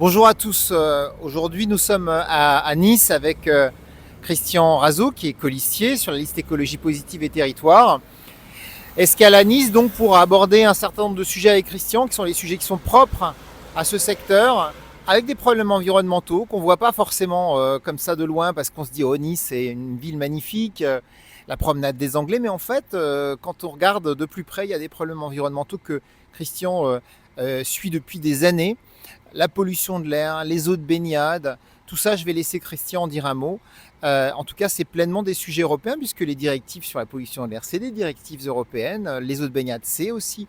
Bonjour à tous. Aujourd'hui, nous sommes à Nice avec Christian Razot, qui est colistier sur la liste écologie positive et territoire. Escale à Nice, donc, pour aborder un certain nombre de sujets avec Christian, qui sont les sujets qui sont propres à ce secteur, avec des problèmes environnementaux qu'on ne voit pas forcément comme ça de loin, parce qu'on se dit, oh, Nice, c'est une ville magnifique, la promenade des Anglais, mais en fait, quand on regarde de plus près, il y a des problèmes environnementaux que Christian suit depuis des années. La pollution de l'air, les eaux de baignade, tout ça, je vais laisser Christian en dire un mot. En tout cas, c'est pleinement des sujets européens, puisque les directives sur la pollution de l'air, c'est des directives européennes. Les eaux de baignade, c'est aussi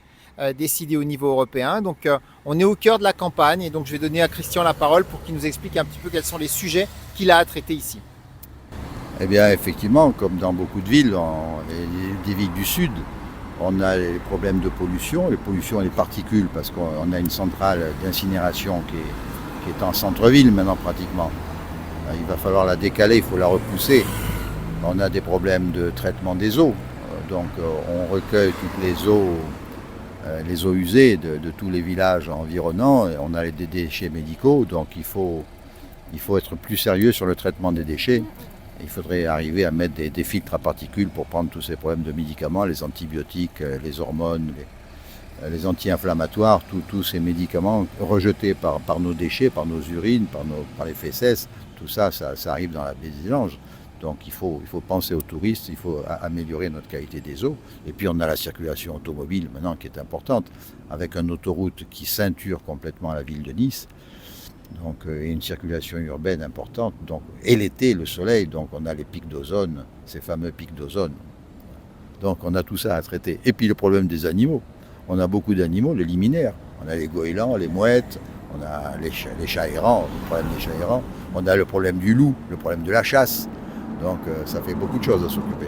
décidé au niveau européen. Donc, on est au cœur de la campagne, et donc je vais donner à Christian la parole pour qu'il nous explique un petit peu quels sont les sujets qu'il a à traiter ici. Eh bien, effectivement, comme dans beaucoup de villes, des villes du Sud, on a les problèmes de pollution, les pollutions et les particules, parce qu'on a une centrale d'incinération qui est en centre-ville maintenant pratiquement. Il va falloir la décaler, il faut la repousser. On a des problèmes de traitement des eaux, donc on recueille toutes les eaux usées de tous les villages environnants, et on a des déchets médicaux, donc il faut être plus sérieux sur le traitement des déchets. Il faudrait arriver à mettre des filtres à particules pour prendre tous ces problèmes de médicaments, les antibiotiques, les hormones, les anti-inflammatoires, tous ces médicaments rejetés par nos déchets, par nos urines, par les fesses. Tout ça arrive dans la mésange. Donc il faut penser aux touristes, il faut améliorer notre qualité des eaux. Et puis on a la circulation automobile maintenant qui est importante, avec une autoroute qui ceinture complètement la ville de Nice. Donc, et une circulation urbaine importante. Donc, et l'été, le soleil, donc on a les pics d'ozone, ces fameux pics d'ozone. Donc on a tout ça à traiter. Et puis le problème des animaux. On a beaucoup d'animaux, les liminaires. On a les goélands, les mouettes, on a les chats errants, le problème des chats errants. On a le problème du loup, le problème de la chasse. Donc ça fait beaucoup de choses à s'occuper.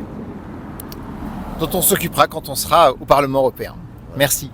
Dont on s'occupera quand on sera au Parlement européen. Voilà. Merci.